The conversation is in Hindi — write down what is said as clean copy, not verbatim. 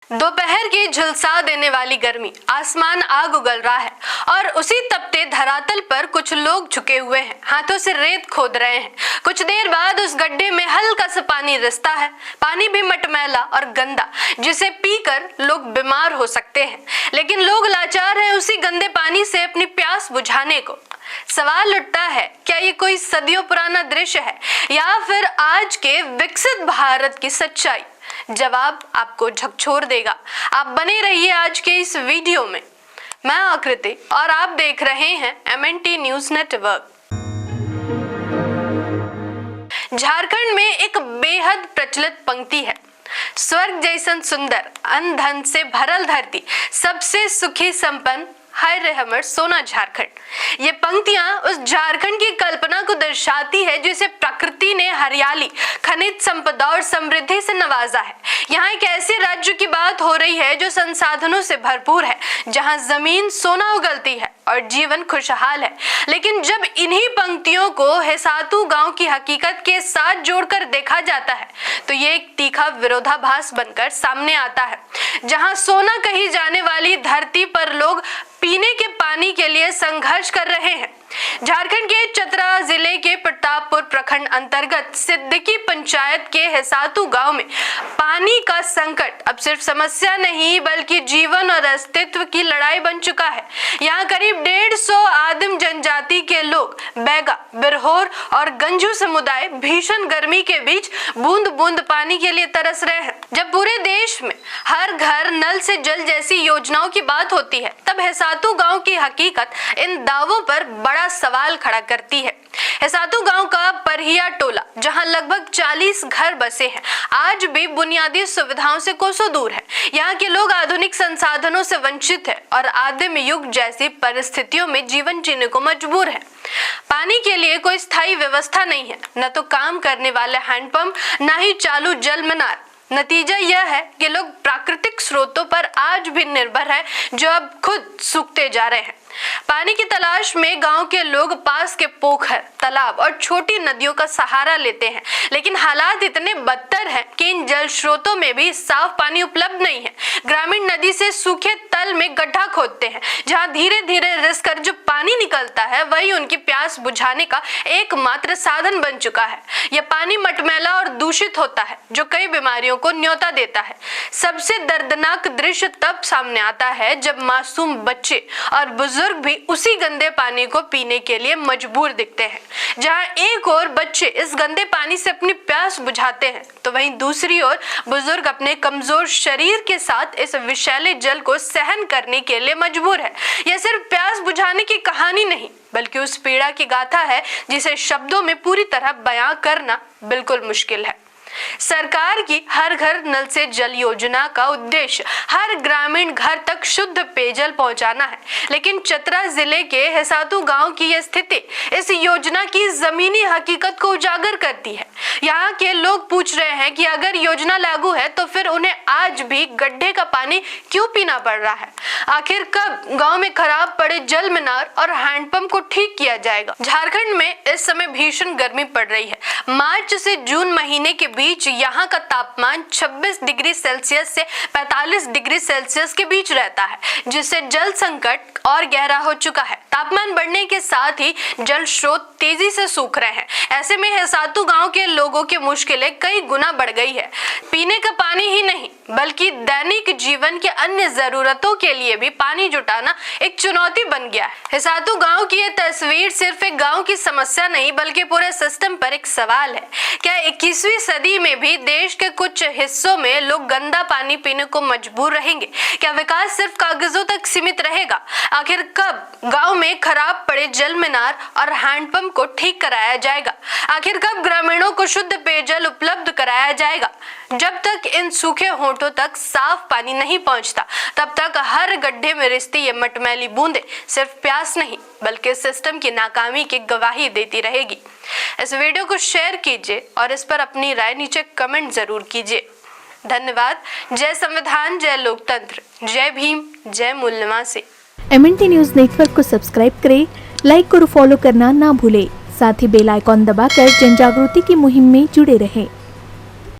दोपहर की झुलसा देने वाली गर्मी, आसमान आग उगल रहा है और उसी तपते धरातल पर कुछ लोग झुके हुए हैं, हाथों से रेत खोद रहे हैं। कुछ देर बाद उस गड्ढे में हल्का सा पानी रिसता है, पानी भी मटमैला और गंदा, जिसे पीकर लोग बीमार हो सकते हैं। लेकिन लोग लाचार हैं उसी गंदे पानी से अपनी प्यास बुझाने को। सवाल उठता है, क्या ये कोई सदियों पुराना दृश्य है या फिर आज के विकसित भारत की सच्चाई? जवाब आपको झकझोर देगा। आप बने रहिए आज के इस वीडियो में। मैं आकृति और आप देख रहे हैं MNT न्यूज नेटवर्क। झारखंड में एक बेहद प्रचलित पंक्ति है, स्वर्ग जैसन सुंदर, अन्न धन से भरल धरती, सबसे सुखी संपन्न, हाय रे हमर सोना झारखंड। ये पंक्तियां उस झारखंड की कल्पना को दर्शाती है जिसे प्रकृति ने हरियाली, खनिज संपदा और समृद्धि से नवाजा है। यहाँ एक ऐसे राज्य की बात हो रही है जो संसाधनों से भरपूर है, जहाँ जमीन सोना उगलती है और जीवन खुशहाल है। लेकिन जब इन्हीं पंक्तियों को हेसातू गांव की हकीकत के साथ जोड़कर देखा जाता है तो ये एक तीखा विरोधाभास बनकर सामने आता है। जहां सोना कही जाने वाली धरती पर लोग पीने के पानी के लिए संघर्ष कर रहे हैं। झारखंड के चतरा जिले के प्रतापपुर प्रखंड अंतर्गत सिद्दीकी पंचायत के हेसातू गांव में पानी का संकट अब सिर्फ समस्या नहीं बल्कि जीवन और अस्तित्व की लड़ाई बन चुका है। यहाँ करीब 150 आदिम जनजाति के लोग बैगा, बिरहोर और गंजू समुदाय भीषण गर्मी के बीच बूंद बूंद पानी के लिए तरस रहे हैं। जब पूरे देश में हर घर नल से जल जैसी योजनाओं की बात होती है, तब हेसातू गांव की हकीकत इन दावों पर बड़ा सवाल खड़ा करती है। हेसातू गांव का परहिया टोला, जहां लगभग 40 घर बसे हैं, आज भी बुनियादी सुविधाओं से कोसों दूर है। यहाँ के लोग आधुनिक संसाधनों से वंचित है और आदिम युग जैसी परिस्थितियों में जीवन जीने को मजबूर है। पानी के लिए कोई स्थायी व्यवस्था नहीं है, न तो काम करने वाले हैंडपंप, न ही चालू जल मीनार। नतीजा यह है कि लोग प्राकृतिक स्रोतों पर आज भी निर्भर है, जो अब खुद सूखते जा रहे हैं। पानी की तलाश में गांव के लोग पास के पोखर, तालाब और छोटी नदियों का सहारा लेते हैं, लेकिन हालात इतने बदतर हैं कि इन जल स्रोतों में भी साफ पानी उपलब्ध नहीं है। ग्रामीण नदी से सूखे तल में गड्ढा खोदते हैं, जहां धीरे धीरे रिस कर जो पानी निकलता है वही उनकी प्यास बुझाने का एकमात्र साधन बन चुका है। यह पानी मटमैला और दूषित होता है, जो कई बीमारियों को न्योता देता है। सबसे दर्दनाक दृश्य तब सामने आता है जब मासूम बच्चे और बुजुर्ग भी उसी गंदे पानी को पीने के लिए मजबूर दिखते हैं। जहां एक ओर बच्चे इस गंदे पानी से अपनी प्यास बुझाते हैं, तो वहीं दूसरी ओर बुजुर्ग अपने कमजोर शरीर के साथ इस विषैले जल को सहन करने के लिए मजबूर है। यह सिर्फ प्यास बुझाने की कहानी नहीं, बल्कि उस पीड़ा की गाथा है जिसे शब्दों में पूरी तरह बयां करना बिल्कुल मुश्किल है। सरकार की हर घर नल से जल योजना का उद्देश्य हर ग्रामीण घर तक शुद्ध पेयजल पहुंचाना है, लेकिन चतरा जिले के हेसातू गांव की यह स्थिति इस योजना की जमीनी हकीकत को उजागर करती है। यहाँ के लोग पूछ रहे हैं कि अगर योजना लागू है तो फिर उन्हें आज भी गड्ढे का पानी क्यों पीना पड़ रहा है? आखिर कब गाँव में खराब पड़े जल मीनार और हैंडपंप को ठीक किया जाएगा? झारखंड में इस समय भीषण गर्मी पड़ रही है। मार्च से जून महीने के बीच यहाँ का तापमान 26 डिग्री सेल्सियस से 45 डिग्री सेल्सियस के बीच रहता है, जिससे जल संकट और गहरा हो चुका है। तापमान बढ़ने के साथ ही जल स्रोत तेजी से सूख रहे हैं। ऐसे में हेसातू गांव के लोगों की मुश्किलें कई गुना बढ़ गई है। पीने का पानी ही नहीं बल्कि दैनिक जीवन के अन्य जरूरतों के लिए भी पानी जुटाना एक चुनौती बन गया है। हेसातू गांव की यह तस्वीर सिर्फ एक गांव की समस्या नहीं बल्कि पूरे सिस्टम पर एक सवाल है। क्या 21वीं सदी में भी देश के कुछ हिस्सों में लोग गंदा पानी पीने को मजबूर रहेंगे? क्या विकास सिर्फ कागजों तक सीमित रहेगा? आखिर कब गांव में खराब पड़े जल मीनार और हैंडपंप को ठीक कराया जाएगा? आखिर कब ग्रामीणों को शुद्ध पेयजल उपलब्ध कराया जाएगा? जब तक इन सूखे होठों तक साफ पानी नहीं पहुंचता, तब तक हर गड्ढे में रिसती ये मटमैली बूंदें सिर्फ प्यास नहीं बल्कि सिस्टम की नाकामी की गवाही देती रहेगी। इस वीडियो को शेयर कीजिए और इस पर अपनी राय नीचे कमेंट जरूर कीजिए। धन्यवाद। जय संविधान, जय लोकतंत्र, जय भीम, जय मूल निवासी। MNT न्यूज नेटवर्क को सब्सक्राइब करें, लाइक और फॉलो करना ना भूलें। साथ ही बेल आइकॉन दबाकर जन जागृति की मुहिम में जुड़े रहें।